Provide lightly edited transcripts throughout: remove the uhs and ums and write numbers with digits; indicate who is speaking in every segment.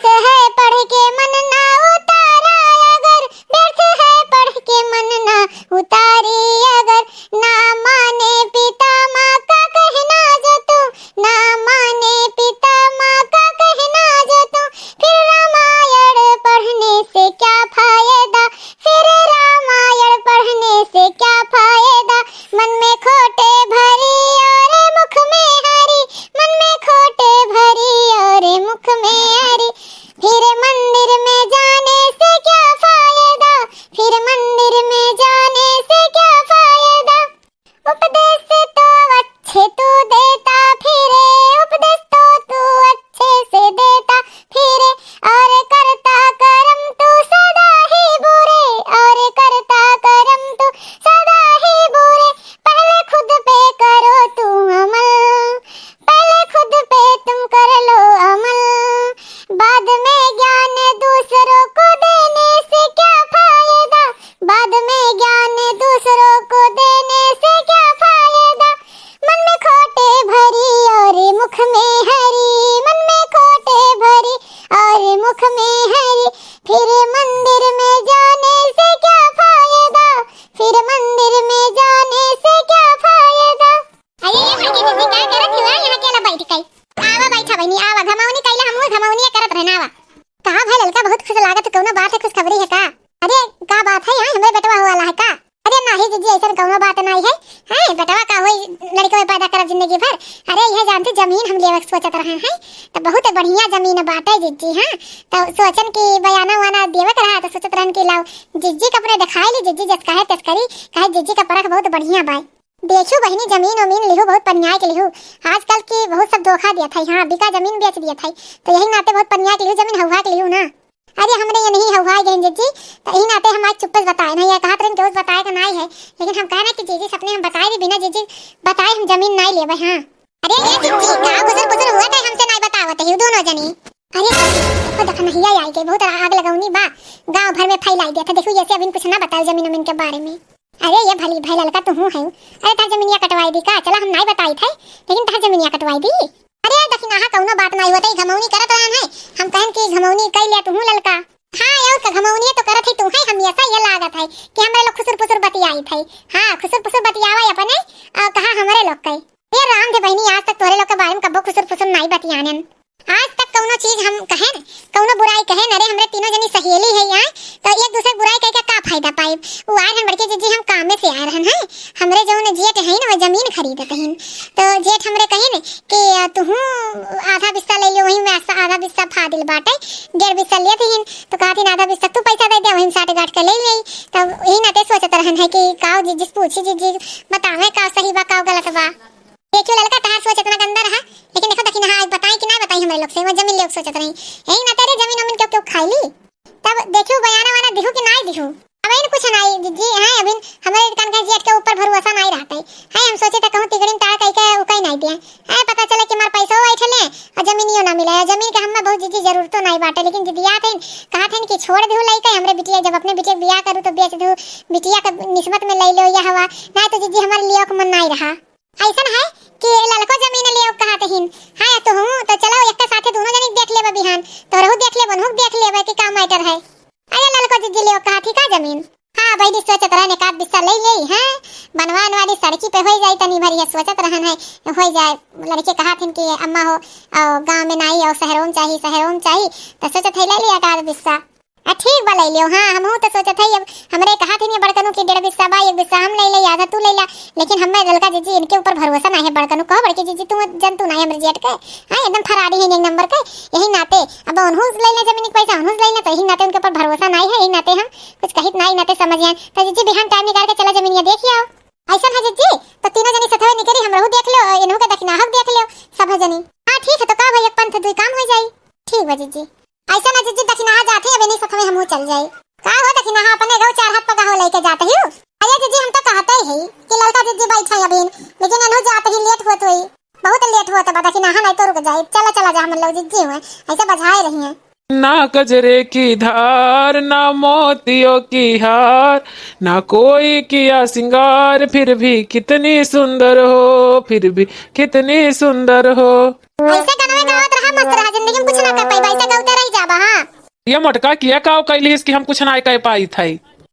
Speaker 1: व्यर्थ है पढ़ के मन ना उतारा अगर, व्यर्थ है पढ़ के मन ना उतारी अगर, ना माने पिता माँ का कहना जो तू, ना माने पिता माँ का कहना जो तू, फिर रामायण पढ़ने से क्या फायदा, फिर रामायण पढ़ने से क्या फायदा, मन में खोटे भरी और मुख में हरी, मन में खोटे भरी और मुख में हरी, फिर मंदिर में जाने से क्या फायदा, फिर मंदिर में जाने से क्या फायदा, उपदेश तो अच्छे तू देता फिरे, उपदेश तो तू अच्छे से देता फिरे, और करता करम तू सदा ही बुरे, और करता करम तू सदा ही बुरे, पहले खुद पे करो तू अमल, पहले खुद पे तुम कर लो अमल, बाद में ज्ञान दूसरों को देने से क्या फायदा, बाद में ज्ञान दूसरों को देने से क्या फायदा, मन में खोटे भरी और मुख में हरी, मन में खोटे भरी और मुख में हरी, फिर मंदिर में जाने से क्या फायदा, फिर मंदिर में जाने से क्या फायदा। अरे ये भाई दीदी क्या करत हुआ यहाँ केला बैठ गई, आवा बैठा बनी आवा, घमावनी कैला हमहू घमावनी करत रहनावा, कहा भाई लड़का बहुत खुश लागत, कौनो बात है, खुश खबरी है का, अरे का बात है यहाँ हमरे बेटवा हुआ है का, अरे नहीं जीजी ऐसा कौनो बात नहीं है, हैं बेटवा का होई लड़के में पैदा करब जिंदगी भर, अरे यह जानते जमीन हम लेवे सोचत रहे हैं, तो बहुत बढ़िया जमीन बाटे जीजी, हाँ तो सोचन की बयाना वाना देवत रहा, तो सोचत रहन की लाओ जीजी कपड़े दिखाई ली, जीजी जस कहे तस करी, कहे जीजी का परख बहुत बढ़िया बाई, देखो बहनी जमीन वमीन लिहू बहुत पन्याय के लिहू, आजकल की बहुत सब धोखा दिया था, यहाँ बिका जमीन बेच दिया था, तो यही नाते बहुत पन्याय के लिहू, जमीन हवा के लिहू ना, अरे हमने ये नहीं हवाई गए जीजी, तो यही नाते हम आज चुप्पस बताए ना, ये कहा तुरंत केवल बताए का नहीं है, लेकिन हम कहना कि जीजी सपने हम बताए भी बिना जीजी बताए हम जमीन नहीं लेवे, हाँ अरे ये जीजी का गुजर गुजर हुआ था हमसे नहीं बतावत है दोनों जनी, अरे देखो नहीं आई गई, बहुत आग लगाऊनी बा गांव भर में फैलाई दिया था, देखो जैसे अभी कुछ ना बताओ जमीन वमीन के बारे में, अरे ये भली भाई लड़का तू है, अरे तार जमीनिया कटवाई दी का, चला हम नहीं बताई थे, लेकिन तार जमीनिया कटवाई दी, अरे दखिना हा कौनो बात नहीं होतई, घमौनी करत रहन है, हम कहन की घमौनी कई लिया तू लड़का, हाँ यार का घमौनी तो करत है तू है, हम ऐसा ये लागत है कि हमरे लोग खुसुर पुसुर बतियाई थे, हाँ खुसुर पुसुर बतियावा अपने कहा हमरे लोग कई, ये राम दे बहनी आज तक तोरे लोग के बारे में कबो खुसुर पुसुर नहीं बतियानन, आज तक कौनो चीज हम कहें कौनो बुराई कहें, अरे हमरे तीनों जनी सहेली है यहाँ, तो एक दूसरे बुराई कह के का फायदा पाए, वो आए हम बड़के जीजी हम काम में से आ रहन है, हमरे जो ने जेठ है ना वो जमीन खरीदत हैं, तो जेठ हमरे कहे न कि तू आधा बिस्सा ले लियो, वही में आधा बिस्सा फादिल बाटे, 1.5 बिस्सा लिए थे, तो कहती आधा बिस्सा तू पैसा दे दे, वही 60 गांठ के ले ली, तब यही नाते सोचत रहन है कि काओ जीजी पूछी जीजी बतावे का सही बा का गलत बा, देखियो लड़का तहार सोच इतना गंदा रहा, लेकिन देखो दखिना हां बताई कि ना बताई हमरे लोग से, वो जमीन लोग सोचत रही, यही ना तेरे जमीन अमीन क्यों खाई ली, तब देखियो बयाना वाना दिहु कि नहीं दिहु, अब इन कुछ नहीं जी है, अभी हमारे कान का जेठ के ऊपर भरोसा नहीं रहता है, हम सोचे था कहूं तिगड़िन तार कई के उकई नहीं दिया है, पता चले कि मार पैसा आई ठले और जमीनियो ना मिले, जमीन के हमें बहुत जीजी जरूरत तो नहीं बाटे, लेकिन दिया थे कहा थे कि छोड़ दो लइका हमरे बिटिया, जब अपने बिटिया बियाह करूं तो बेच दो, बिटिया का निस्बत में ले लो या हवा ना, तो जीजी हमारे लिए मन नहीं रहा, ऐसा है कि लड़को जमीन ले कहते हिन, हां तो हूं तो चलो एक साथे दोनों जनी देख लेबे बिहान, तो रहू देख लेबन हूं देख लेबे कि का मैटर है, अरे लड़को जीजी ले कहती का जमीन, हां भाई दिस सोचत रहने का बिस्सा ले ले, हां बनवान वाली सड़की पे हो जाए तनी भर, ये सोचत रहन है हो जाए, लड़के कहा थे कि अम्मा हो गांव में नहीं और शहरों में चाहिए, तो सोचत है ले लिया का बिस्सा, ठीक बा ले लियो, हाँ हम तो सोचत है अब हमरे कहा थे बड़कनू की 1.5 बिस्सा बा, 1 बिस्सा हम ले ले आधा तू ले ला, लेकिन हमें लड़का जीजी इनके ऊपर भरोसा नहीं है, बड़कनू कहो बड़के जीजी तू जंतु नहीं हमरे जेठ के, हां एकदम फरारी है एक नंबर के, यही नाते अब उन्होंने ले ले जमीन के पैसा उन्होंने ले ले, तो यही नाते उनके ऊपर भरोसा नहीं है, यही नाते हम कुछ कहित नहीं नाते समझ आए, तो जीजी बिहान टाइम निकाल के चला जमीन ये देख आओ, ऐसा है जीजी, तो तीनों जनी सथवे निकली हम रहू देख लो, इन्हों का दखना हक देख लो सब जनी, हां ठीक है तो का भाई एक पंथ दुई काम हो जाई, ठीक बा जीजी, ऐसा ना जीजी दखना जाते अब नहीं सथवे हमहू चल जाए, का हो दखना अपने गौ 4 हाथ पगा हो लेके जाते ही, अरे जीजी हम तो कहते ही कि लड़का जीजी बैठा अभी, लेकिन अनु जाते ही लेट होत हुई, बहुत लेट हुआ, तो बता कि ना नहीं तो रुक जाए, चला जा हम लोग जीजी हुए ऐसे बजाए रही हैं,
Speaker 2: ना कजरे की धार ना मोतियों की हार, ना कोई किया सिंगार, फिर भी कितनी सुंदर हो, फिर भी कितनी सुंदर हो,
Speaker 1: ऐसे गाना में गावत रहा मस्त रहा, जिंदगी में कुछ ना कर पाई, ऐसे गाते रही जाबा
Speaker 2: ये मोटका किया काव कैलिस कि हम कुछ ना कह पाई थई।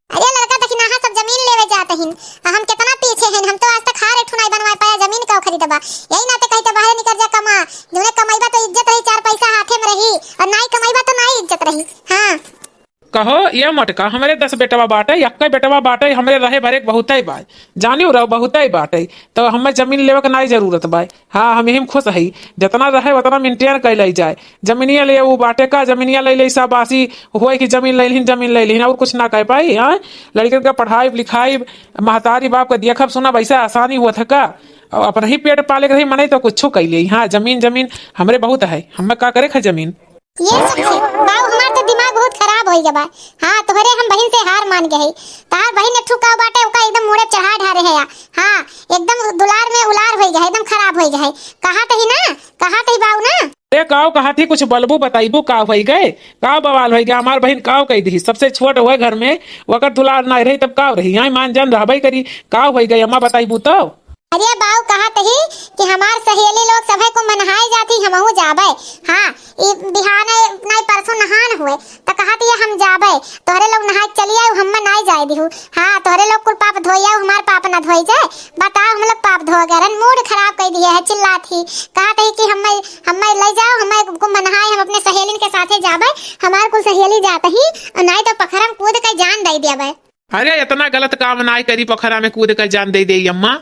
Speaker 1: अरे लड़का देखी ना सब जमीन लेवे जात हिन हम कितना पीछे हैं। हम तो आज तक हार एठो नहीं बनवा पाया जमीन का खरीदबा। यही नाते कहीं तो बाहर निकल जा कमा जोने कमाईबा तो इज्जत रही, चार पैसा हाथे में रही, और नहीं कमाईबा तो नहीं इज्जत रही। हां
Speaker 2: कहो ये मटका हमारे 10 बेटवा बाटे, यक्का बेटवा बाटे, हमारे रहे भरे बहुत ही बाय जानियो रहो बहुत ही बाटे, तो हमें जमीन लेवे के नहीं जरूरत बाय। हाँ हम यही खुश है, जितना रहे उतना मेंटेन कर ली जाए। जमीनिया ले वो बाटे का जमीनिया ले ले सब आसी हुए कि जमीन ले लीन जमीन ले लीन और कुछ ना कह पाई। हाँ लड़कन का पढ़ाई लिखाई महतारी बाप का देखब सुना वैसा आसानी हुआ था का, अपना ही पेट पाले के रही मने तो कुछ कर ले। हाँ जमीन जमीन हमारे बहुत है, हमें का करे जमीन।
Speaker 1: ये सब से बाबू हमार तो दिमाग बहुत खराब होई गबा। हां तोहरे हम बहन से हार मान गए। तार बहन ने ठुकाव बाटे ओका एकदम मोड़े चढ़ा ढारे है। हां एकदम दुलार में उलार होई गए, एकदम खराब होई गए। कहा तही ना कहा तही बाऊ ना
Speaker 2: ए काव कहा थी कुछ बलबू बताइबू का हो गए, का बवाल हो गया। हमार बहन काव कही दी सबसे छोट हुए घर में वकर दुलार ना रही तब का रही। यहाँ मान जान रहबई करी का हो गई अम्मा बताइबू तो।
Speaker 1: अरे बाऊ कहा तही कि हमार सहेली लोग सभे को मनहाई जाती हमहू जाबे। हां ई बिहान नहीं परसों नहान हुए त कहती है हम जाबे तोहरे लोग नहाई चली आऊ हम नहीं जाए दिहु। हां तोहरे लोग कुल पाप धोइया हमार पाप ना धोई जाए। बताओ हम लोग पाप धो गए मूड खराब कर दिए है चिल्लाती। कहती कि हम ले जाओ हम को मनहाई हम अपने सहेलिन के साथे जाबे। हमार कुल सहेली जात ही नहीं तो पखरम कूद के जान दे देबे।
Speaker 2: अरे इतना गलत काम ना करी पोखरा में कूद कर जान दे दे अम्मा।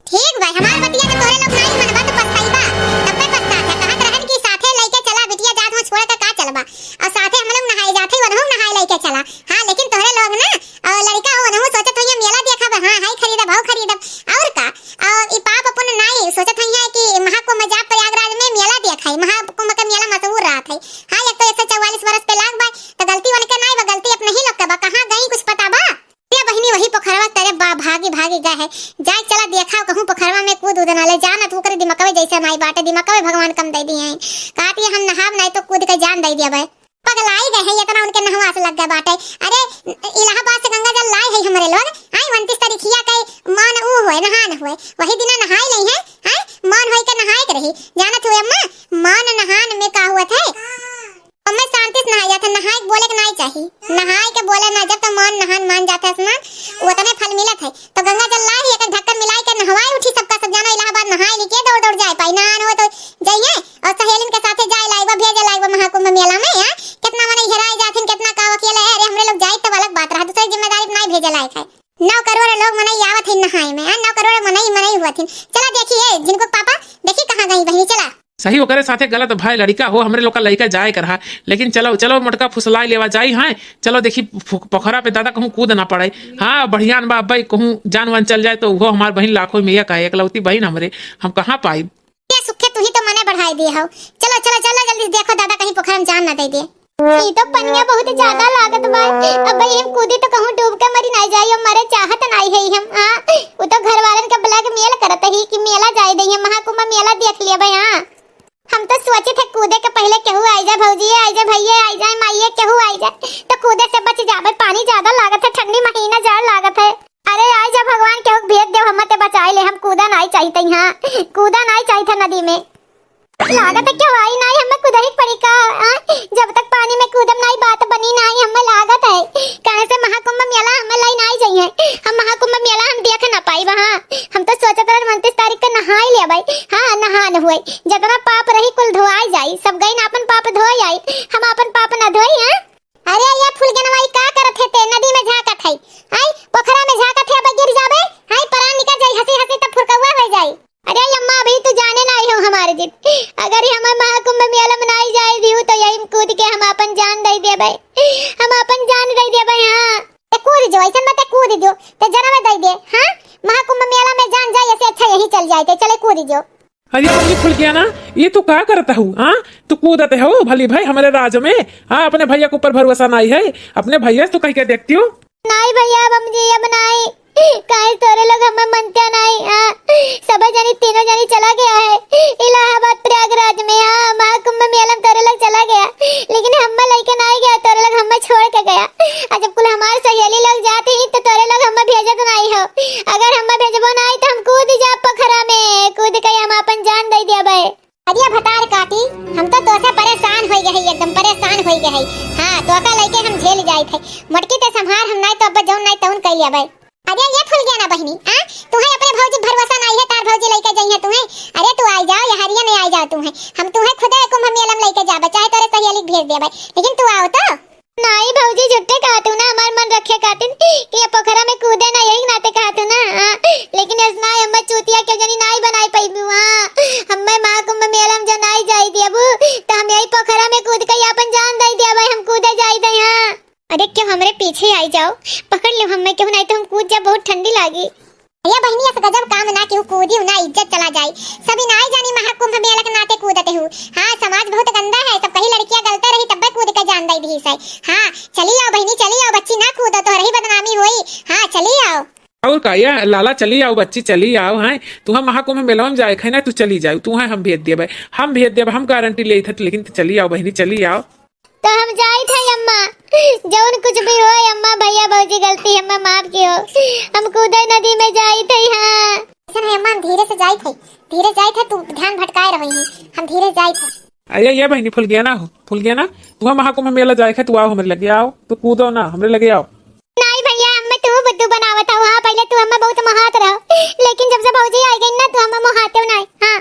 Speaker 1: ठीक भाई हमार बतिया के तोरे लोग नहीं मनबा तो पछताईबा तब पे पछता है। कहत रहन कि साथे लेके चला बिटिया जात हो छोड़ के का चलबा और साथे हम लोग नहाए जाते वनहु नहाए लेके चला। हां लेकिन तोरे लोग ना और लड़का हो वनहु सोचत होइए मेला देखब। हां हाई खरीदब भाव खरीदब और का और ई पाप अपन नहीं सोचत होइए कि महाकुंभ जा प्रयागराज में मेला देखाई। महाकुंभ का मेला मशहूर रात है। हां एक तो 144 वर्ष पे लाग बा तो गलती उनके नहीं बा, गलती अपने ही लोग का बा। कहां गई कुछ पता बा बहनी वही पोखरवा तेरे भागी भागी गए है। जाए चला देखा कहूं पोखरवा में कूद उदना ले जाना तू करे दिमागवे जैसे नहीं बाटे दिमागवे भगवान कम दे दिए हैं। कहती है हम नहाब नहीं तो कूद के जान दे दिया भाई। पगलाई गए है इतना उनके नहवा से लग गए बाटे। अरे इलाहाबाद से गंगा जल लाए है हमारे लोग। आई 29 तारीखिया के मान ऊ हुए नहान हुए वही दिन नहाए नहीं है। आई मान होई के नहाए के रही जानत हुए अम्मा मान नहान में का हुआ था हमें शांति से नहाया था। नहाए बोले के नहीं चाहिए नहाए के बोले ना जब तो मान नहान मान जाता है स्नान उतने फल मिलत है। तो गंगा जल लाई एक ढक्कन मिलाई के नहवाई उठी सबका सब जानो इलाहाबाद नहाए लिखे दौड़ दौड़ जाए पाई नहान हो तो जाइए और सहेलिन के साथे जाए लाइबा भेजे लाइबा महाकुंभ मेला में। हां कितना माने हेराई जाथिन कितना का अकेले है। अरे हमरे लोग जाए तो अलग बात रहा दूसरी जिम्मेदारी नहीं भेजे लायक है। 9 करोड़ लोग मने आवत है नहाए में। 9 करोड़ मने हुआ थी। चला देखिए जिनको पापा देखी कहां गई बहनी चला
Speaker 2: सही ओकरे साथे गलत भाई लड़का हो हमरे लोग का लड़का जाए कर रहा। लेकिन चलो चलो मोटका फुसलाई लेवा जाई। हाँ चलो देखी पोखरा पे दादा कहूँ कूद ना पड़े। हाँ बढ़िया बा भाई कहूँ जान वान चल जाए तो वो हमार बहन लाखों में एक एकलौती बहन हमरे हम कहाँ पाई।
Speaker 1: सुखे तू ही तो मने बढ़ाई दिए हो। चलो चलो चलो जल्दी देखो दादा कहीं पोखरा में जान ना दे दे। ई तो पनिया बहुत ज्यादा लागत बा। अब भाई हम कूदे तो कहूं डूब के मरी नहीं जाई मरे चाहत नहीं है हम। हां वो तो घर वालन का ब्लैक मेल करत ही कि मेला जाए दे महाकुंभ मेला देख लिया भाई। हां हम तो सोचे थे कूदे के पहले केहू आई जाए भौजी आई जाए भैया आई जाए माइये केहू आई जाए तो कूदे से बच जाबे। पानी ज्यादा लागत है ठंडी महीना जाड़ लागत है। अरे आई जा भगवान केहू भेज दे हम ते बचाए ले। हम कूदा नहीं चाहिए। हां कूदा नहीं चाहिए नदी में लागत है क्यों आई नहीं हमें कुदही पड़ी का। जब तक पानी में कूदम नहीं बात बनी नहीं हमें लागत है कहां से महाकुंभ मेला हमें लाई नहीं जाइए। हम महाकुंभ मेला हम देख ना पाई वहां। हम तो सोचत रहे 29 तारीख को नहाई ले भाई। हां नहान हुए जितना पाप रही कुल धोआई जाई सब गई ना अपन पाप धोई आई हम अपन पाप ना धोई। हां अरे ये फूल के नवाई का करत है ते नदी में झाकत है। आई पोखरा में झाकत है अब गिर जाबे। हां प्राण निकल जाई हंसी हंसी तब फुरकवा हो जाई। अरे अम्मा अभी तू जाने नहीं हो हमारे दिन अगर हम महाकुंभ मेला मनाई जाए दियो तो यही कूद के हम अपन जान दे दे भाई। हम अपन जान दे दे भाई। हां ते कूद जो ऐसा मत कूद जो ते जन्म दे दे। हां महाकुंभ मेला में जान जाए ऐसे अच्छा यही चल जाए चले कूद जो।
Speaker 2: अरे ये खुल गया ना ये तू क्या करता हूँ। हाँ तू कूदते हो भली भाई हमारे राज में। हाँ अपने भैया के ऊपर भरोसा नहीं है अपने भैया से तू कह के देखती हो।
Speaker 1: नहीं भैया अब मुझे अब नहीं काहे तोरे लोग हमें मनते नहीं। सब जनी तीनों जनी चला गया है इलाहाबाद प्रयागराज में। हां महाकुंभ मेला में तोरे लोग चला गया लेकिन हम लेके नहीं गया तोरे लोग हमें छोड़ के गया। आज जब कुल हमारे सहेली लोग जाते ही तो तोरे लोग हमें भेजत नहीं हो। अगर हमें भेजबो नहीं तो हम कूद जा पोखरा में कूद के हम अपन जान दे देबे। अरे भतार काटी हम तो तोसे परेशान हो गए एकदम परेशान हो गए। हां तो का लइके हम झेल जाई थे मटकी ते संभार हम नहीं तो अब जौन नहीं तौन कई लेबै। अरे ये फूल गया ना बहनी हां तुम्हें अपने भौजी भरोसा नहीं है तार भौजी लेके जइहे तुम्हें। अरे तू आई जाओ यहारिया नहीं आई जाओ तुम्हें हम तुम्हें खुद कुंभ मेला में लेके जाबे चाहे तोरे सहेली भेज देबै लेकिन तू आओ तो। नहीं भौजी झुट्टे कहतू ना हमार मन रखे खातिन कि ये पोखरा में कूदे ना यही नाते कहतू ना लेकिन ऐसा ना हम चूतिया के जनी नहीं बनाई पैबू। हां हम महाकुंभ मेला में जो नहीं जाई देबू तो हम यही पोखरा में कूद के अपन जान दे देबै हम कूदे जाई दे। हां अरे क्यों हमरे पीछे आई जाओ पकड़ लो हमें क्यों नहीं तो हम कूद जा बहुत ठंडी लागी। ये बहनी ऐसा गजब काम ना क्यों कूदी ना इज्जत चला जाए सभी ना ही जानी महाकुंभ मेला के नाते कूदते हूँ। हाँ समाज बहुत गंदा है सब कहीं लड़कियां गलते रही तब कूद के जान दई दी है। हाँ चली आओ बहनी चली आओ बच्ची ना कूदो तो रही बदनामी हुई। हाँ चली आओ
Speaker 2: और का या लाला चली आओ बच्ची चली आओ हैं तू हम महाकुंभ मेला में जाए है ना तू चली जाओ तू है हम भेज देबे हम गारंटी ले थे लेकिन चली आओ बहनी चली आओ।
Speaker 1: तो हम जाई थे अम्मा जौन कुछ भी हो अम्मा भैया भौजी गलती अम्मा माफ कियो हम कूदे नदी में जाई थे। हाँ ऐसा है अम्मा हम धीरे से जाई थे तू ध्यान भटकाए रही है हम धीरे जाई थे।
Speaker 2: अरे ये बहनी फुल गया ना तू हम महाकुंभ मेला जाए है तू आओ हमारे लगे आओ तू कूदो ना हमारे लगे आओ।
Speaker 1: नहीं भैया हम तू बुद्धू बनावत हो। हाँ पहले तू हमें बहुत महात रहो लेकिन जब से भौजी आई गई ना तू हमें महाते नहीं। हाँ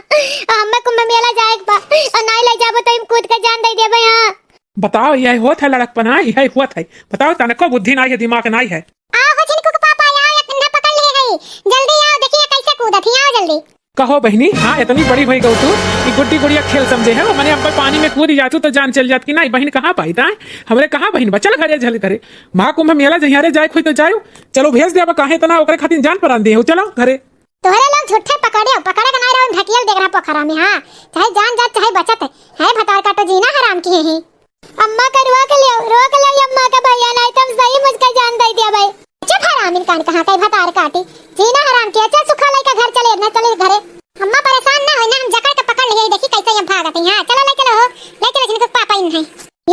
Speaker 1: हम कुंभ मेला जाए और नहीं ले जाबो तो हम कूद के जान दे देबे। हाँ
Speaker 2: बताओ यह होत है लड़कपना यह हुआ है बताओ तनको बुद्धि नहीं है दिमाग नहीं है।
Speaker 1: आओ हो जिनको के पापा आओ या कंधा पकड़ लिए है जल्दी आओ देखिए कैसे कूदत है आओ जल्दी।
Speaker 2: कहो बहनी हाँ इतनी बड़ी भई गौ तू कि गुड्डी गुड़िया खेल समझे है मैंने अब पानी में कूद जातू तो जान चल जात कि नहीं बहन कहाँ पाई था हमरे कहाँ बहन बचल घरे झल करे महाकुंभ मेला जहियारे जाए खोई तो जाओ चलो भेज दे अब काहे इतना ओकरे खातिर जान पर आन दे चलो घरे।
Speaker 1: तोहरे लोग झूठे पकड़े के नहीं रहो ढकियल देख रहा पोखरा में। हाँ चाहे जान जात चाहे बचत है भतार का तो जीना हराम की है। अम्मा का रोक ले अम्मा का भैया नहीं तुम सही मुझका जान दे दिया भाई चुप हराम इनकान कहां कई भतार काटी जीना हराम किया चल सुखा लेके घर चले ना चले घरे अम्मा परेशान ना होई ना हम जकड़ के पकड़ लिए देखी कैसे हम भागत हैं। हां चलो ले चलो जिनको पापा इन है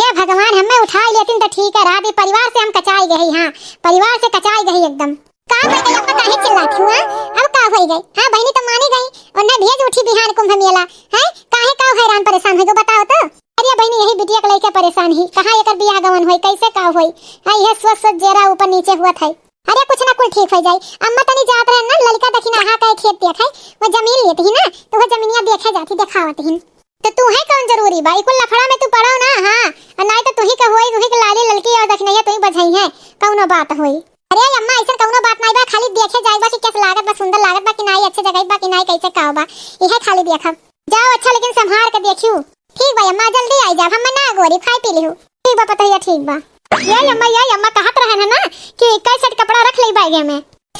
Speaker 1: ये भगवान हमें उठा लेतिन तो ठीक है रात परिवार से हम कचाई गई। हां परिवार से कचाई गई एकदम का हो गई अम्मा काहे चिल्लाती हूं। अब का हो गई। हां बहनी तो मानी गई और ना भेज उठी बिहान कुंभ मेला है काहे का हैरान परेशान है तो बताओ तो। अरे बहनी यही बिटिया के लेके परेशान ही कहां एकर बियाह गवन होई कैसे का होई। हां यह स्वस्थ जेरा ऊपर नीचे हुआ था। अरे कुछ ना कुछ ठीक हो जाए अम्मा तनी जात रहे ना लड़का दखिना हां का खेत देखे वो जमीन लेती ही ना तो वो जमीनिया देखे जाती दिखावत ही तो तू है कौन जरूरी भाई कुल लफड़ा में तू पड़ो ना। हां और नहीं तो तू ही का होई तू ही के लाली लड़की और दखनैया तू ही बझई है कौनो बात होई। अरे अम्मा ऐसा कौनो बात नहीं बा खाली देखे जाए बा कि कैसे लागत बा सुंदर लागत बा कि नहीं अच्छे जगह बा कि नहीं कैसे का बा यह खाली देखब जाओ अच्छा लेकिन संभाल के देखियो। ठीक भाई अम्मा जल्दी आई जा हम ना गोरी खाई पी लिहू ठीक बा पता है ठीक बा। ये अम्मा कहत रहन है ना कि कैसे कपड़ा रख ले बैगे में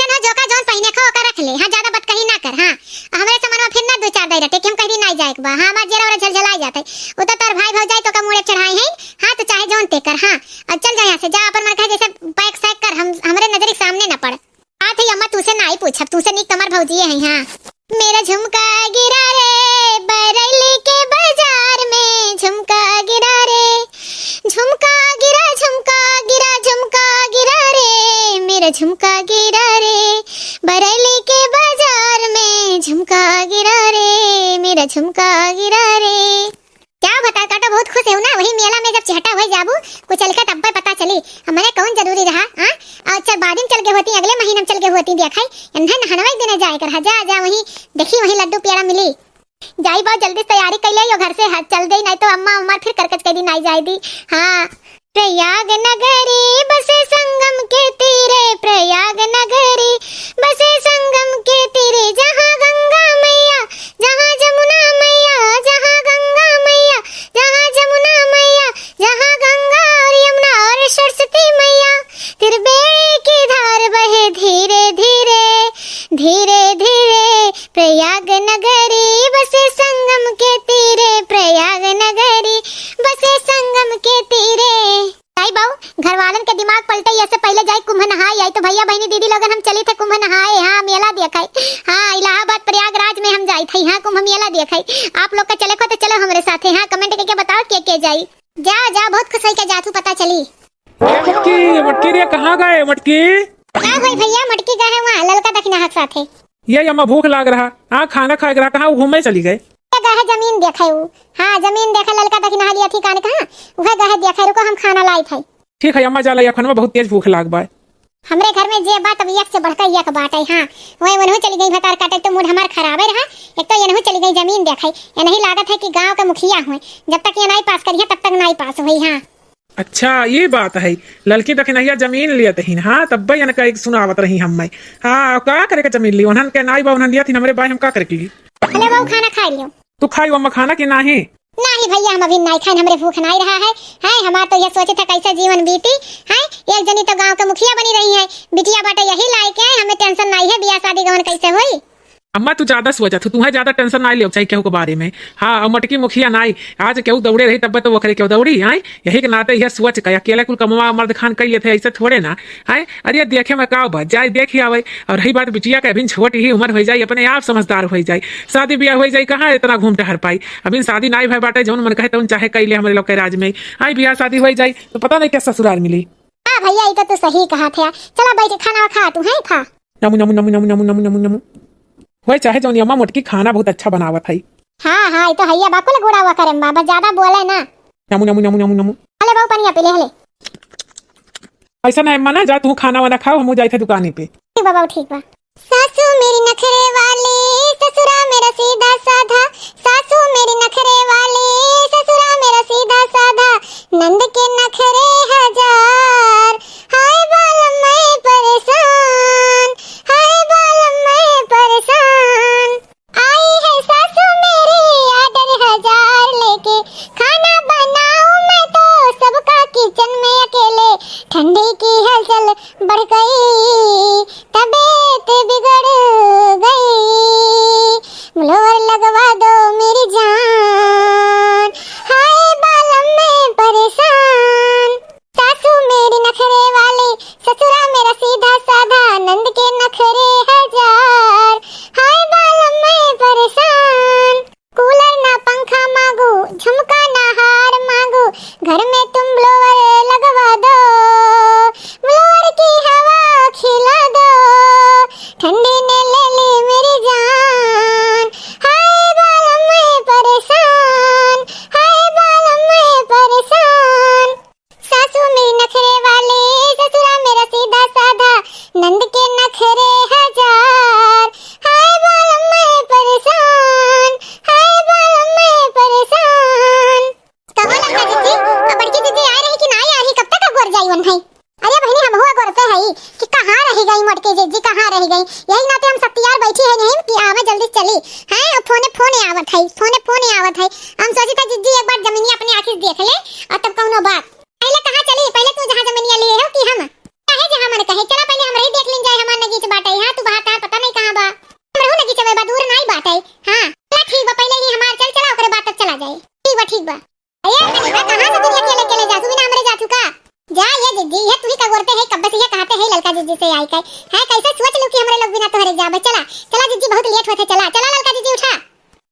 Speaker 1: ना जो का जोन पहने खो का रख ले। हां ज्यादा बात कहीं ना कर। हां हमरे सामान फिर ना दो चार दे रटे कि हम कहीं नहीं जाए बा। हां हमार जेरा और झलझलाई जाते ओ तो तार भाई भौजाई तो का मुड़े चढ़ाई है। हां तो चाहे जोन ते कर। हां और चल जा यहां से जा अपन मन कहे जैसे पैक सैक कर हम हमरे नजर के सामने ना पड़। आ थे अम्मा तुसे नहीं पूछब तुसे नी कमर भौजी है। हां मेरा झुमका गिरा रे बरेली के बाजार में झुमका गिरा रे झुमका गिरा रे मेरा झुमका गिरा रे बरेली के बाजार में झुमका गिरा रे मेरा झुमका गिरा रे। क्या बता काटो बहुत खुश है ना वही मेला में जब चहटा हो जाबू कुछ चल के तब पता चली हमारे कौन जरूरी रहा। हां और चल बाद में चल के होती अगले महीने में चल के होती देखाई इन्हें नहनवाई देने जाए कर जा वही देखी वही लड्डू प्यारा मिली जाई बहुत जल्दी तैयारी कर लियो घर से चल दे नहीं तो अम्मा फिर करकच कर दी नहीं जाए दी। हां प्रयाग नगरी बसे संगम के तीरे प्रयाग नगरी बसे संगम के तीरे जहां गंगा मैया जहां जमुना मैया जहां गंगा मैया जहां जमुना मैया जहां गंगा और यमुना और सरस्वती मैया त्रिवेणी की धार बहे धीरे धीरे धीरे धीरे प्रयाग नगरी बसे संगम के तीरे प्रयाग नगरी बसे संगम के तीरे। आई बाऊ घर वालन के दिमाग पलटे ऐसे पहले जाए कुंभ नहाए आई तो भैया बहनी दीदी लोगन हम चली थे कुंभ नहाए। हाँ मेला देखाई। हाँ इलाहाबाद प्रयागराज में हम जाई थे। हाँ कुंभ मेला देखाई आप लोग का चले को तो चलो हमारे साथ। हाँ कमेंट करके बताओ के जाई जा बहुत खुश होई के जातू पता चली।
Speaker 2: मटकी रे कहाँ गए मटकी
Speaker 1: का होई भैया मटकी गए वहां ललका दखना हक साथे।
Speaker 2: ये अम्मा भूख लाग रहा। हाँ खाना खाए रहा कहाँ घूमने चली गए।
Speaker 1: गहे जमीन देखे उ। हाँ जमीन देखे ललका देखी नहा लिया थी काने कहाँ वह गहे देखे रुको हम खाना लाई थे।
Speaker 2: ठीक है अम्मा जा ला खाना में बहुत तेज भूख लाग बा।
Speaker 1: हमरे घर में जे बात अब एक से बढ़कर एक बात है। हाँ वही उन्हों चली गई भतार काटे तो मूड हमार खराबे रहा। एक तो ये चली गई जमीन देखे ये नहीं लागत है कि गांव के मुखिया हुए जब तक ये नहीं पास करिए तब तक नहीं पास हुई। हाँ
Speaker 2: अच्छा ये बात है लड़की देखे नहीं जमीन लिया थी हाँ तब भाई का एक सुनावत रही हम मैं। हाँ का करे के जमीन ली उन्हन के नाई बा उन्हन लिया थी हमरे भाई हम का करे की।
Speaker 1: अरे बहू खाना खा लियो।
Speaker 2: तू खाई अम्मा खाना की नहीं
Speaker 1: नहीं भैया हम अभी नहीं खाए हमरे भूख नहीं रहा है हमारा तो ये सोचे था कैसे जीवन बीती है। एक जनी तो गांव के मुखिया बनी रही है बिटिया बाटे यही लायक है हमें टेंशन नहीं है बियाह शादी गवन कैसे हुई।
Speaker 2: अम्मा तू ज्यादा सोचा तू तुम्हें ज्यादा टेंशन नहीं ले चाहिए केहू के बारे में। हाँ मटकी मुखिया नाई आज केहू दौड़े रही तब तो वो करे केहू दौड़ी है यही के नाते यह सोच के अकेले कुल कमवा मर्द खान कही थे ऐसे थोड़े ना है। अरे देखे में का बच जाए देख आवे और रही बात बिटिया के अभी छोटी ही उम्र हो जाए अपने आप समझदार हो जाए शादी ब्याह हो जाए कहाँ इतना घूम टहर पाई अभी शादी नाई भाई बाटे जौन मन कहे तो चाहे कही ले हमारे लोग के राज में आई ब्याह शादी हो जाए तो पता नहीं क्या ससुराल मिली।
Speaker 1: हाँ भैया ये तो सही कहा था चला बैठ खाना खा तू है खा।
Speaker 2: नमू नमू नमू नमू नमू नमू नमू वही चाहे जौन अम्मा मोटकी खाना बहुत अच्छा बनावत है।
Speaker 1: हाँ हाँ ये तो हैया बाकुल गोड़ा हुआ करे बाबा ज्यादा बोले ना।
Speaker 2: नमू नमू नमू नमू नमू
Speaker 1: अले बहु पनिया पे ले ले
Speaker 2: ऐसा नहीं अम्मा ना जा तू खाना वाना खाओ हम जाए थे दुकान पे।
Speaker 1: ठीक बाबा ठीक बा। सासू मेरी नखरे वाली ससुरा मेरा सीधा साधा सासू मेरी नखरे वाली ससुरा मेरा सीधा साधा नंद के नखरे हजार हाय बालम मैं परेशान हाय बालम मैं परेशान आई है सासू मेरी आर्डर 1000 लेके खाना बनाऊं मैं तो सबका किचन में अकेले ठंडी की हलचल बढ़ गई तबीयत बिगड़ गई ब्लोअर लगवा दो मेरी जान हाय बालम में परेशान सासू मेरी नखरे वाले ससुरा मेरा सीधा साधा नंद के नखरे 1000 हाय बालम में परेशान कूलर ना पंखा मांगू झुमका ना हार मांगू घर में तुम ब्लोअर लगवा दो ब्लोअर की हवा खिला दो ठंडी ने ले ली मेरी जान हाय बालम में परेशान हाय बालम में परेशान सासू मेरी नखरे वाले ससुरा मेरा सीधा साधा नंद के नखरे 1000 हाय बालम में परेशान हाय बालम में परेशान। कहाँ लगा दीदी अब बड़की दीदी आ रही कि नहीं आ रही कब तक गोर जाई वन है। अरे बहनी हम हुआ गोरते है कि कहाँ रह गई मोटकी जीजी कहाँ रह गई यही नाते हम सत्यार बैठी है नहीं कि आवे जल्दी चली है फोने आवत है फोने आवत है हम सोची था जीजी एक बार जमीनिया अपनी आंखें देख ले और तब कौनो बात पहले कहाँ चली पहले तू जहाँ जमीनिया लिए हो कि हम कहे जहाँ मन कहे चला पहले हम रही देख लें जाए हमार नगीच बाटे हां तू बात पता नहीं कहाँ बा हम रहू नगीच में बा दूर नहीं बात है। हां चला ठीक बा पहले ही हमार चल चला ओकरे बात तक चला जाए ठीक बा अरे कहीं कहाँ से दुनिया के लेके ले जा तू बिना हमरे जा चुका जा ये जीजी ये तू ही का गोरते है कब से ये कहते है ललका जीजी से आई है कैसे सोच लो कि हमरे लोग बिना तोहरे जाबे चला चला जीजी बहुत लेट होते चला चला ललका जीजी उठा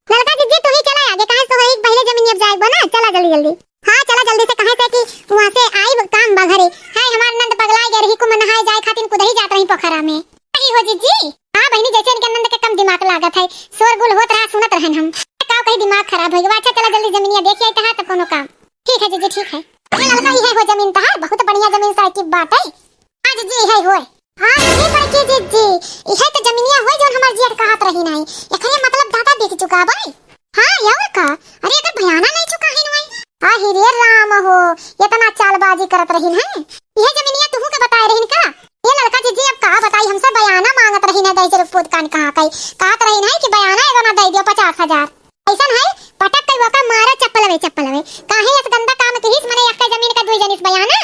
Speaker 1: ललका जीजी तू ही चला आगे कहां से एक पहले जमीन अब जाए बना चला जल्दी जल्दी हाँ चला जल्दी से कहां से कि वहां से आई काम बा घरे है हमार नंद पगला गए रही को नहाए जाए खातिर कुद ही जात रही पोखरा में सही हो जीजी। हां बहनी जैसे इनके नंद के कम दिमाग लागत है शोरगुल होत रहा सुनत रहन हम का कहीं दिमाग खराब हो गया अच्छा चला जल्दी जमीनिया देखिए तहां तब कोनो काम ठीक है जीजी ठीक है ये ललका ही है हो जमीन तहां बहुत बढ़िया जमीन सा की बात है हां जीजी है होय हां ये पर के जीजी ये तो जमीनिया होय जोन हमार जिया कहत रही नहीं एकरे मतलब दादा देख चुका भाई। हां यार का अरे अगर भयाना नहीं चुका है नई हां रे राम हो इतना चालबाजी करत रही है ये जमीनिया तू के बताए रही का ये लड़का जीजी अब का बताई हमसे बयाना मांगत रही ना दई से पुत कान कहां कई कहत रही नहीं कि बयाना एगो ना दई दियो 50,000 ऐसा है पटक कई वका मारा चप्पल वे काहे इस गंदा काम के हिस मने यक्का जमीन का दुई जनिस बयाना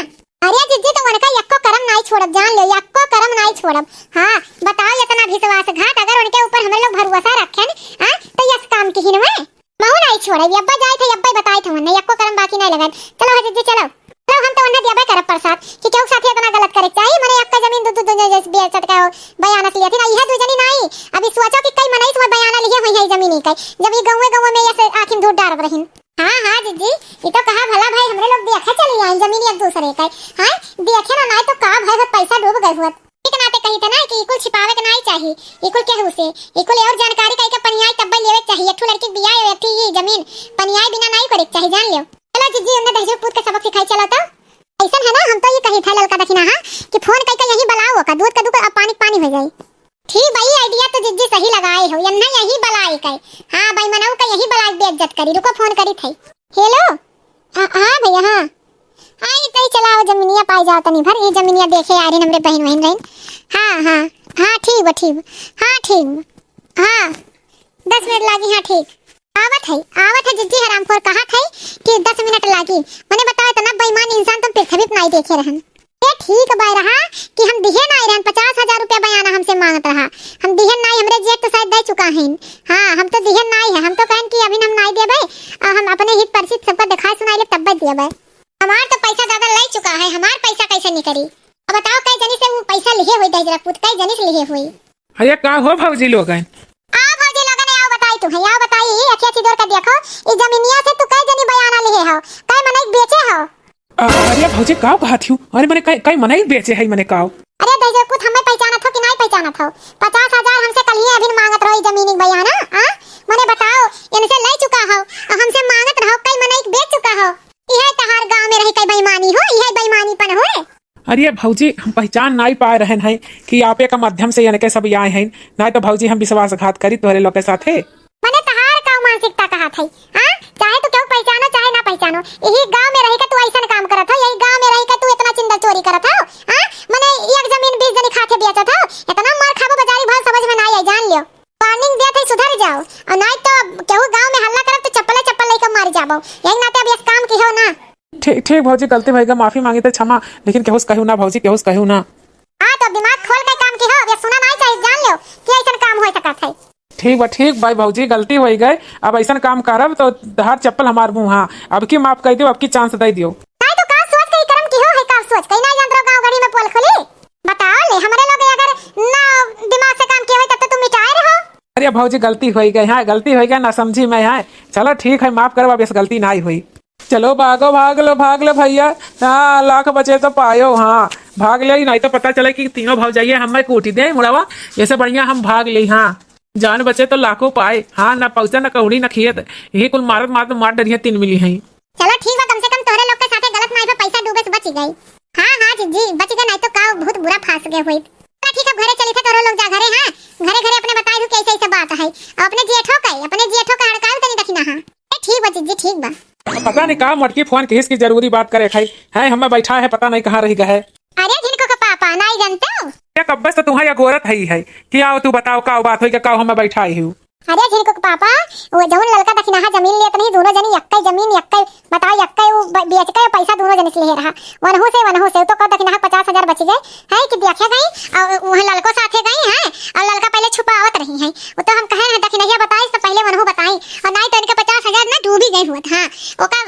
Speaker 1: अरे जीजी तो उनका यक्को करम नहीं छोड़ब जान लो यक्को करम नहीं छोड़ब। हां बताओ इतना विश्वासघात अगर उनके ऊपर हम लोग भरोसा रखें हां तो यस काम की हिन में महू नहीं छोड़ब अब्बा जाए थे अब्बा बताए थे उन्हें यक्को करम बाकी नहीं लगन चलो जीजी चलो चलो हम तो उन्हें दिया करब प्रसाद कि क्यों साथी इतना गलत करे चाहिए मने यक्का जमीन दू जैसे बेच सटका बयाना लिया थी ना यह दू जनी नहीं अभी सोचो कि कई मनई से बयाना लिए हुई है जमीन ही कई जब ये गांव में ऐसे आखिर धूट डारब रहिन। हां जीजी ये तो कहा भला भाई हमरे लोग देखे चली आई जमीन एक दूसरे का हां देखे ना नहीं तो का भाई पैसा डूब गए हुआ ठीक नाते कही था ना कि इकुल छिपावे के नहीं चाहिए इकुल केहू से इकुल और जानकारी कई के पनियाई तब लेवे चाहिए ठू लड़की बियाह है थी हम तो ये कही था ललका दखिना हां कि फोन करके यही बुलाओ का दूध का दूध अब पानी पानी हो जाई। ठीक भाई आइडिया तो जिज्जी सही लगाए हो यन्ना यही बुलाए के। हां भाई मनाऊ का यही बुला बेइज्जत करी रुको फोन करी थई। हेलो हां भैया हां आई तई चलाओ जमीनिया पाई जाओ तनी भर ये जमीनिया देखे आ रही हमरे बहन बहन रही। हां ठीक बा हां ठीक हां 10 मिनट लागी। हां ठीक आवत है जिज्जी हरामखोर कहा थे कि 10 मिनट लागी। मैंने बताया इतना बेईमान इंसान तुम पृथ्वी पे नहीं देखे रहन। ये ठीक बाय रहा कि हम दिहे नहीं रहन 50,000 रुपया बयाना हमसे मांगत रहा। हम दिहे नहीं हमरे जेठ तो शायद दे चुका है। हां हम तो दिहे नहीं है हम तो कहन कि अभी हम नहीं देबे हम अपने हित परिचित सबका दिखा सुनाइले तब देबे। हमार तो पैसा ज्यादा ले चुका है हमार पैसा कैसे निकली। अब बताओ कई जनी से वो पैसा लिए होई दे जरा पुत कई जनी से लिए होई।
Speaker 2: अरे का हो भौजी लोगन
Speaker 1: तू भैया बताई अखिया चिदोर का देखो ई जमीनिया से तू कई जनी बयाना लिए हो कई मने बेचे हो।
Speaker 2: अरे भौजी का बात हूँ अरे मैंने कई मनाई बेचे है मैंने का।
Speaker 1: अरे दे कुछ हमें पहचाना था कि नहीं पहचाना था 50,000 हमसे कल ही अभी मांगत रहो जमीनी बयाना। हां मने बताओ इनसे ले चुका हो हमसे मांगत रहो कई मने बेच चुका हो। यह तहार गांव में रही कई बेईमानी हो यह बेईमानीपन हो।
Speaker 2: अरे भौजी हम पहचान नहीं पा रहे हैं कि आपे का माध्यम से यानी के सब आए हैं नहीं तो भौजी हम विश्वासघात करी तोरे लोग के साथे।
Speaker 1: मने तहार का मानसिकता कहा थई। हां चाहे तू क्यों पहचानो चाहे ना पहचानो यही गांव में रही का तू ऐसा काम करत हो यही गांव में रही का तू इतना चिंदा चोरी करत हो। हां मने एक जमीन 20 जनी खाके बेचत हो इतना मार खाबो बाजारी भाव समझ में नहीं आई जान लियो। वार्निंग दिया थे सुधर जाओ और नहीं तो केहू गांव में हल्ला करब तो चप्पल लेके मार जाबो यही नाते अब इस काम की हो ना।
Speaker 2: ठीक भौजी गलती भइगा माफी मांगी तो क्षमा लेकिन केहुस कहू ना भौजी केहुस कहू ना।
Speaker 1: हां तो दिमाग खोल के काम की हो अब सुना नहीं चाहिए जान लियो कि ऐसा काम हो सकत है।
Speaker 2: ठीक भाई भौजी गलती हो गए अब ऐसा काम करब तो हर चप्पल हमार मुंह। हाँ अब की माफ कर दियो अब की चांस दे दियो।
Speaker 1: नहीं तो का सोच के कर्म की हो है का सोच कहीं ना जान रहो गांव गड़ी में पोल खोली बताओ ले हमारे लोग अगर ना दिमाग से काम किए हो तब तो तुम मिटाए रहो।
Speaker 2: अरे भौजी गलती हो गई हाँ गलती हो गई ना समझी मैं है चलो ठीक है माफ करो अब इस गलती नहीं हुई। चलो भाग लो भैया। हाँ लाख बचे तो पायो। हाँ भाग ले नहीं तो पता चले कि तीनों भाग जाइए हमें कूटी दे मुड़ावा ऐसे बढ़िया हम भाग ले। हाँ जान बचे तो लाखों पाए। हाँ ना पहुंचा ना कौड़ी ना खियत यही कुल मार डरिया 3 मिली है।
Speaker 1: चलो ठीक है कम से कम तोहरे लोग के साथे गलत नहीं पे पैसा डूबे से बच गई। हां जी बच गए नहीं तो का बहुत बुरा फांस गए हुई। ठीक है घरे चली थे तोरो लोग जा घरे। हां घरे अपने बताई दू कैसे ऐसे बात है अपने जेठो का हड़काल तनी दखिना। हां ठीक बा जी ठीक बा।
Speaker 2: पता नहीं कहा मटकी फोन किसकी जरूरी बात करे खाई है हमें बैठा है पता नहीं कहाँ रही गए।
Speaker 1: अरे जिनको का पापा नहीं जानते हो
Speaker 2: कब बस तो तुम्हारी गोरत है क्या तू बताओ का बात हुई का हमें बैठा ही हूँ।
Speaker 1: अरे जिनको का पापा वो जौन लड़का दखिना जमीन लिया नहीं दोनों जनी यक्का जमीन यक्का बताओ यक्का वो बेच के पैसा दोनों जने से ले रहा वनहु से तो का दखिना 50,000 बच गए है कि देखे गई और वहां लड़को साथे गई है और लड़का पहले छुपावत रही है वो तो हम कहे हैं दखिना बताई तो पहले वनहु बताई और नहीं तो इनके 50,000 ना डूब ही गई हुआ। हां ओका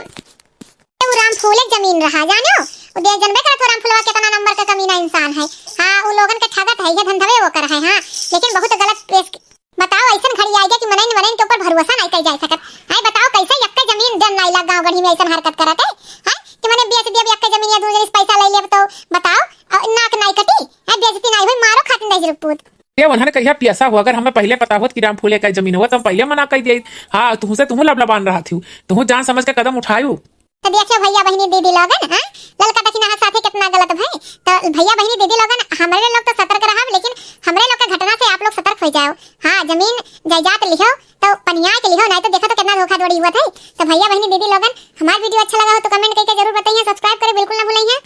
Speaker 1: वो राम फूले जमीन रहा जानो वो दे जनबे करत राम फुलवा कितना नंबर का कमीना इंसान है। हां उन लोगन के ठगत है ये धंधवे वो कर है। हां लेकिन बहुत गलत पेश बताओ ऐसा घड़ी आएगा कि मनइन के ऊपर भरोसा नहीं कर जा सकत है। बताओ कैसे यक्का जमीन जन नहीं लगा गांव गढ़ी में ऐसा हरकत करत है कि मैंने बेच दिया यक्का जमीन या दूसरे पैसा ले लिया तो बताओ नाक नहीं कटी है बेइज्जती नहीं हुई मारो खातिन दे जरूर पूत
Speaker 2: ये उन्होंने कहिया पियासा हो अगर हमें पहले पता होत कि राम फूले का जमीन हुआ तो हम पहले मना कर दिए। हाँ तुमसे लबलबान रहा थी तुम जान समझ के कदम उठायू
Speaker 1: तो देखियो भैया बहनी दीदी लोगन। हां ललका दखिना साथे कितना गलत भाई तो भैया बहनी दीदी लोगन हमारे लोग तो सतर्क रहा लेकिन हमारे लोग के घटना से आप लोग सतर्क हो जाओ। हां जमीन जायदाद लिखो तो पनिया के लिखो नहीं तो देखो तो कितना धोखाधड़ी हुआ था। तो भैया बहनी दीदी लोगन हमारा वीडियो अच्छा लगा हो तो कमेंट करके जरूर बताइए सब्सक्राइब करें बिल्कुल ना भूलिए।